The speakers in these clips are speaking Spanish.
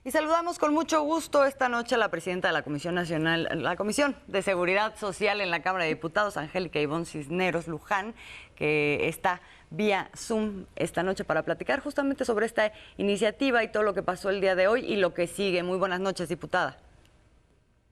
Y saludamos con mucho gusto esta noche a la presidenta de la Comisión Nacional, la Comisión de Seguridad Social en la Cámara de Diputados, Angélica Ivonne Cisneros Luján, que está vía Zoom esta noche para platicar justamente sobre esta iniciativa y todo lo que pasó el día de hoy y lo que sigue. Muy buenas noches, diputada.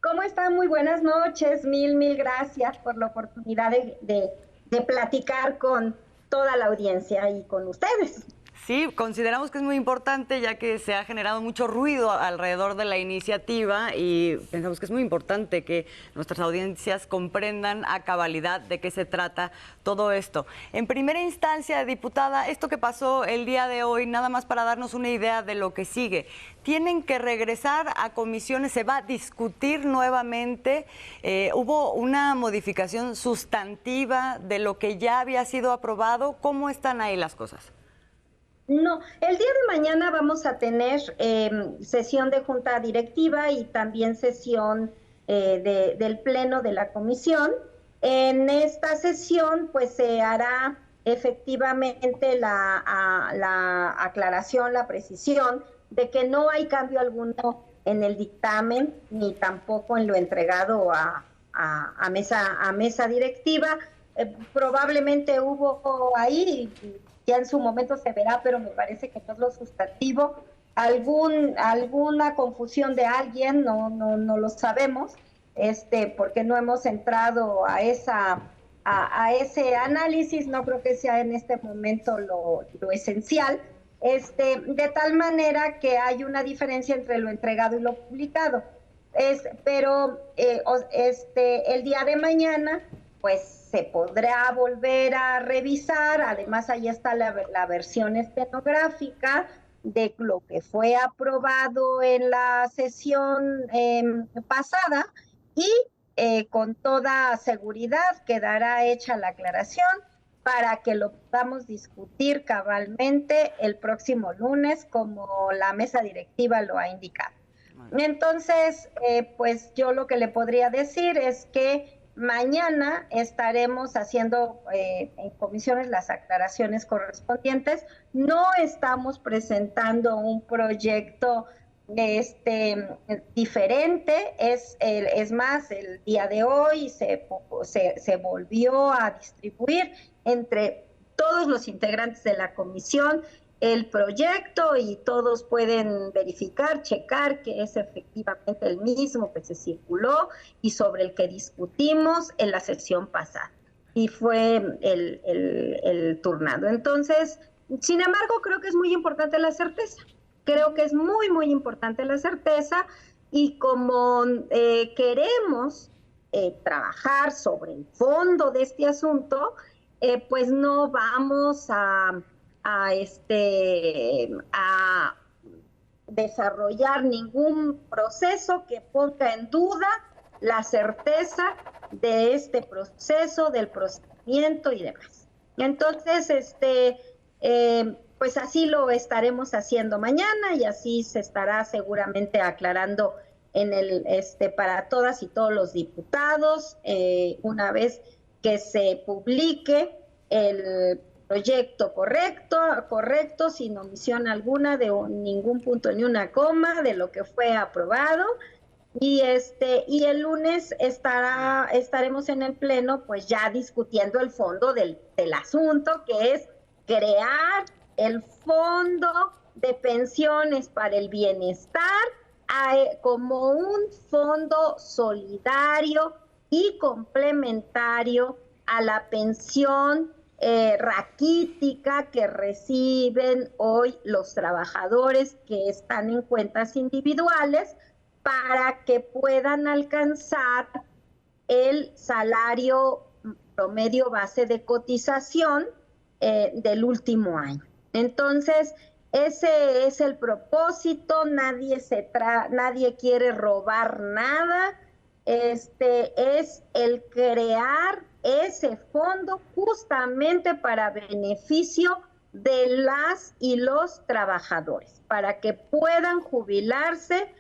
¿Cómo están? Muy buenas noches. Mil gracias por la oportunidad de platicar con toda la audiencia y con ustedes. Sí, consideramos que es muy importante ya que se ha generado mucho ruido alrededor de la iniciativa y pensamos que es muy importante que nuestras audiencias comprendan a cabalidad de qué se trata todo esto. En primera instancia, diputada, esto que pasó el día de hoy, nada más para darnos una idea de lo que sigue. Tienen que regresar a comisiones, se va a discutir nuevamente. Hubo una modificación sustantiva de lo que ya había sido aprobado. ¿Cómo están ahí las cosas? No, el día de mañana vamos a tener sesión de junta directiva y también sesión del pleno de la comisión. En esta sesión pues se hará efectivamente la aclaración, la precisión de que no hay cambio alguno en el dictamen ni tampoco en lo entregado a mesa directiva. Probablemente hubo ahí, ya en su momento se verá, pero me parece que no es lo sustantivo, alguna confusión de alguien, no lo sabemos, porque no hemos entrado a ese análisis, no creo que sea en este momento lo esencial, de tal manera que hay una diferencia entre lo entregado y lo publicado. Pero el día de mañana pues se podrá volver a revisar. Además ahí está la versión estenográfica de lo que fue aprobado en la sesión pasada y con toda seguridad quedará hecha la aclaración para que lo podamos discutir cabalmente el próximo lunes como la mesa directiva lo ha indicado. Entonces, pues yo lo que le podría decir es que mañana estaremos haciendo en comisiones las aclaraciones correspondientes. No estamos presentando un proyecto diferente, es más, el día de hoy se volvió a distribuir entre todos los integrantes de la comisión el proyecto y todos pueden verificar, checar que es efectivamente el mismo que se circuló y sobre el que discutimos en la sesión pasada. Y fue el turnado. Entonces, sin embargo, creo que es muy importante la certeza. Creo que es muy importante la certeza y como queremos trabajar sobre el fondo de este asunto, pues no vamos a desarrollar ningún proceso que ponga en duda la certeza de este proceso, del procedimiento y demás. Entonces, pues así lo estaremos haciendo mañana y así se estará seguramente aclarando para todas y todos los diputados una vez que se publique el proyecto correcto, sin omisión alguna de ningún punto ni una coma de lo que fue aprobado. Y el lunes estaremos en el pleno pues ya discutiendo el fondo del asunto, que es crear el fondo de pensiones para el bienestar como un fondo solidario y complementario a la pensión raquítica que reciben hoy los trabajadores que están en cuentas individuales para que puedan alcanzar el salario promedio base de cotización del último año. Entonces, ese es el propósito, nadie quiere robar nada, es el crear ese fondo justamente para beneficio de las y los trabajadores, para que puedan jubilarse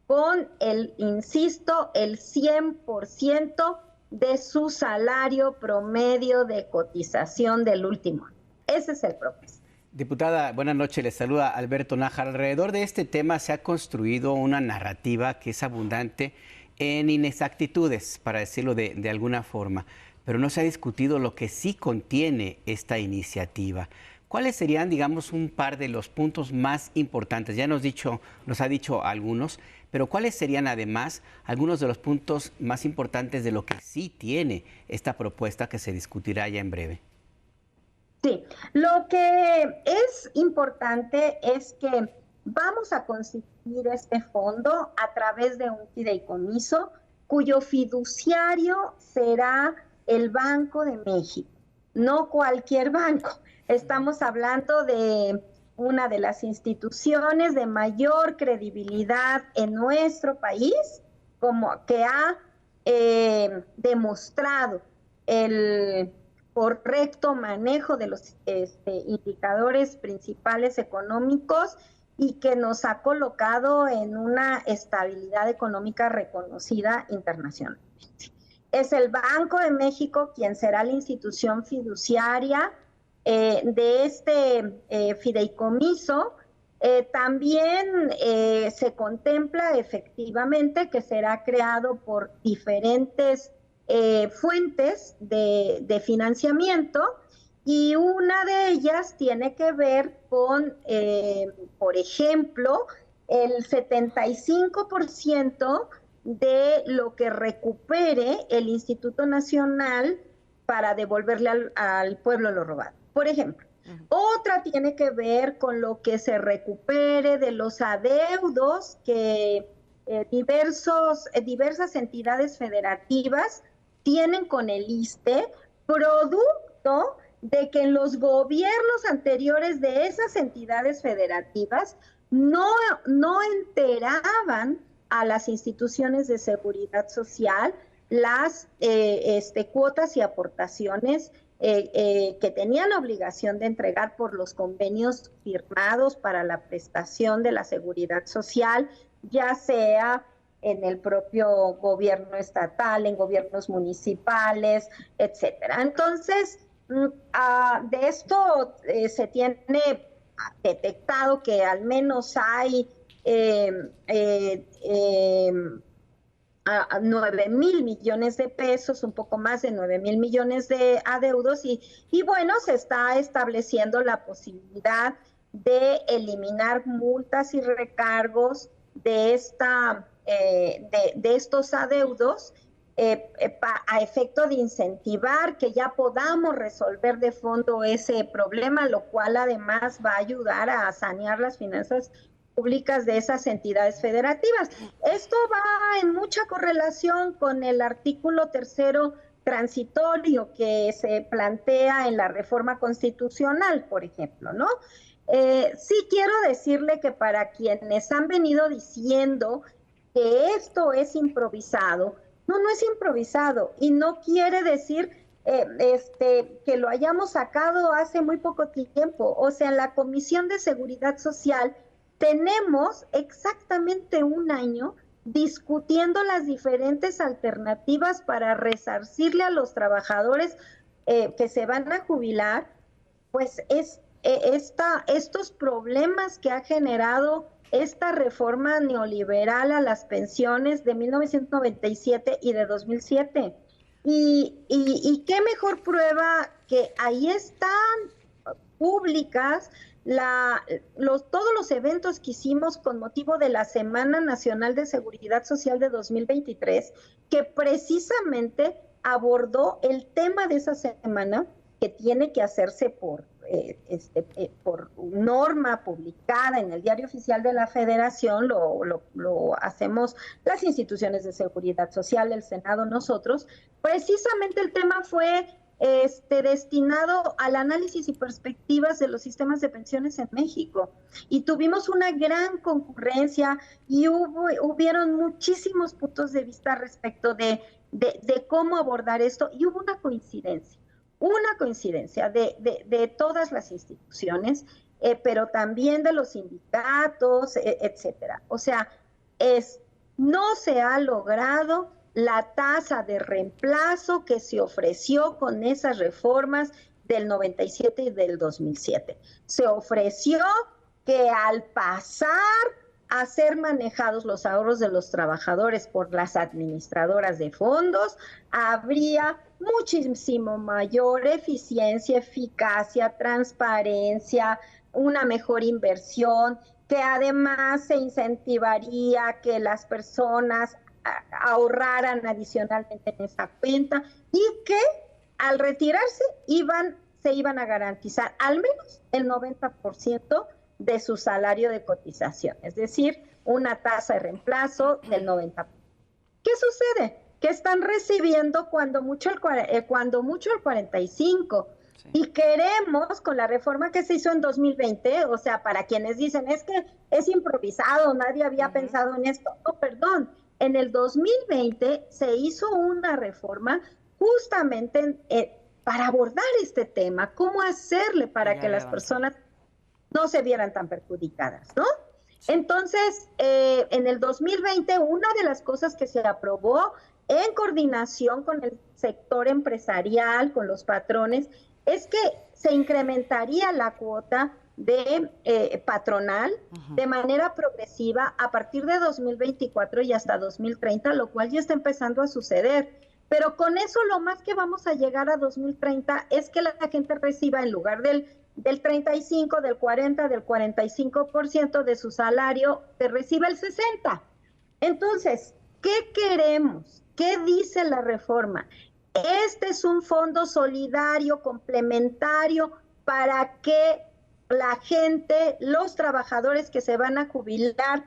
con insisto, el 100% de su salario promedio de cotización del último año. Ese es el propósito. Diputada, buenas noches, les saluda Alberto Nájar. Alrededor de este tema se ha construido una narrativa que es abundante en inexactitudes, para decirlo de alguna forma, pero no se ha discutido lo que sí contiene esta iniciativa. ¿Cuáles serían, digamos, un par de los puntos más importantes? Ya nos ha dicho algunos, pero ¿cuáles serían además algunos de los puntos más importantes de lo que sí tiene esta propuesta que se discutirá ya en breve? Sí, lo que es importante es que vamos a constituir este fondo a través de un fideicomiso cuyo fiduciario será el Banco de México, no cualquier banco. Estamos hablando de una de las instituciones de mayor credibilidad en nuestro país, como que ha demostrado el correcto manejo de los indicadores principales económicos y que nos ha colocado en una estabilidad económica reconocida internacionalmente. Es el Banco de México quien será la institución fiduciaria de este fideicomiso. También se contempla efectivamente que será creado por diferentes fuentes de financiamiento, y una de ellas tiene que ver con, por ejemplo, el 75% de lo que recupere el Instituto Nacional para devolverle al pueblo lo robado. Por ejemplo, otra tiene que ver con lo que se recupere de los adeudos que diversas entidades federativas tienen con el ISSSTE, producto de que en los gobiernos anteriores de esas entidades federativas no enteraban a las instituciones de seguridad social las cuotas y aportaciones que tenían obligación de entregar por los convenios firmados para la prestación de la seguridad social, ya sea en el propio gobierno estatal, en gobiernos municipales, etcétera. Entonces, de esto se tiene detectado que al menos hay 9,000 millones de pesos, un poco más de 9,000 millones de adeudos, y bueno, se está estableciendo la posibilidad de eliminar multas y recargos de estos adeudos a efecto de incentivar que ya podamos resolver de fondo ese problema, lo cual además va a ayudar a sanear las finanzas públicas de esas entidades federativas. Esto va en mucha correlación con el artículo 3º transitorio que se plantea en la reforma constitucional, por ejemplo, ¿no? Sí quiero decirle que para quienes han venido diciendo que esto es improvisado, no es improvisado, y no quiere decir que lo hayamos sacado hace muy poco tiempo. O sea, en la Comisión de Seguridad Social tenemos exactamente un año discutiendo las diferentes alternativas para resarcirle a los trabajadores que se van a jubilar, pues estos problemas que ha generado esta reforma neoliberal a las pensiones de 1997 y de 2007. Y qué mejor prueba que ahí están públicas todos los eventos que hicimos con motivo de la Semana Nacional de Seguridad Social de 2023, que precisamente abordó el tema de esa semana, que tiene que hacerse por norma publicada en el Diario Oficial de la Federación. Lo hacemos las instituciones de seguridad social, el Senado, nosotros. Precisamente el tema fue destinado al análisis y perspectivas de los sistemas de pensiones en México, y tuvimos una gran concurrencia y hubieron muchísimos puntos de vista respecto de cómo abordar esto, y hubo una coincidencia de todas las instituciones, pero también de los sindicatos, etcétera. O sea, no se ha logrado la tasa de reemplazo que se ofreció con esas reformas del 97 y del 2007. Se ofreció que al pasar a ser manejados los ahorros de los trabajadores por las administradoras de fondos, habría muchísimo mayor eficiencia, eficacia, transparencia, una mejor inversión, que además se incentivaría que las personas ahorraran adicionalmente en esa cuenta y que al retirarse se iban a garantizar al menos el 90% de su salario de cotización, es decir, una tasa de reemplazo del 90%. ¿Qué sucede? Que están recibiendo cuando mucho el 45%. Sí. Y queremos, con la reforma que se hizo en 2020, o sea, para quienes dicen, es que es improvisado, nadie había pensado en esto. No, perdón, en el 2020 se hizo una reforma justamente para abordar este tema, cómo hacerle para que las personas no se vieran tan perjudicadas, ¿no? Entonces, en el 2020, una de las cosas que se aprobó en coordinación con el sector empresarial, con los patrones, es que se incrementaría la cuota de patronal de manera progresiva a partir de 2024 y hasta 2030, lo cual ya está empezando a suceder. Pero con eso lo más que vamos a llegar a 2030 es que la gente reciba, en lugar del 35, del 40, del 45% de su salario, que reciba el 60%. Entonces, ¿qué queremos? ¿Qué dice la reforma? Este es un fondo solidario, complementario, para que la gente, los trabajadores que se van a jubilar,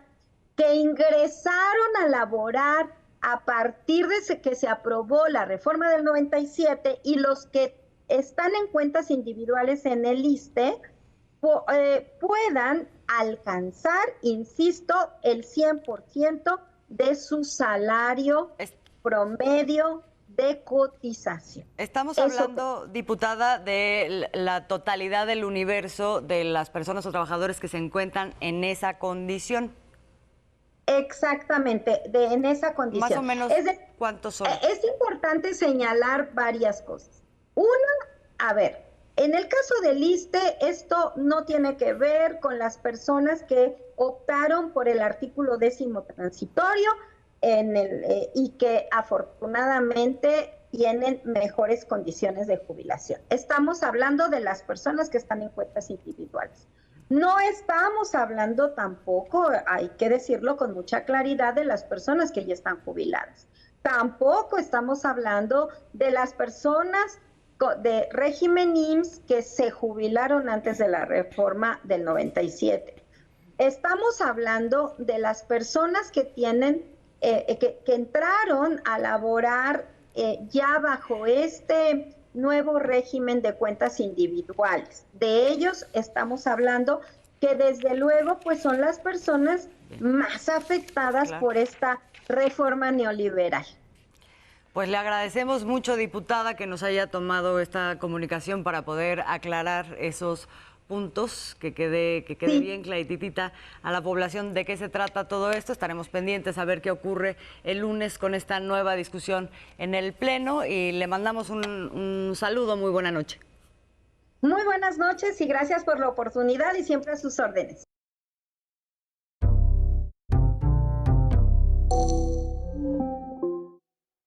que ingresaron a laborar a partir de que se aprobó la reforma del 97 y los que están en cuentas individuales en el ISSSTE, puedan alcanzar, insisto, el 100% de su salario promedio de cotización. Estamos hablando, diputada, de la totalidad del universo de las personas o trabajadores que se encuentran en esa condición. Exactamente, en esa condición. Más o menos, ¿cuántos son? Es importante señalar varias cosas. Una, a ver, en el caso del ISSSTE, esto no tiene que ver con las personas que optaron por el artículo 10º transitorio y que afortunadamente tienen mejores condiciones de jubilación. Estamos hablando de las personas que están en cuentas individuales. No estamos hablando tampoco, hay que decirlo con mucha claridad, de las personas que ya están jubiladas. Tampoco estamos hablando de las personas de régimen IMSS que se jubilaron antes de la reforma del 97. Estamos hablando de las personas que tienen, que entraron a laborar ya bajo este nuevo régimen de cuentas individuales. De ellos estamos hablando que desde luego pues son las personas más afectadas por esta reforma neoliberal. Pues le agradecemos mucho, diputada, que nos haya tomado esta comunicación para poder aclarar esos puntos, que quede bien claritita a la población de qué se trata todo esto. Estaremos pendientes a ver qué ocurre el lunes con esta nueva discusión en el Pleno y le mandamos un saludo. Muy buena noche. Muy buenas noches y gracias por la oportunidad y siempre a sus órdenes.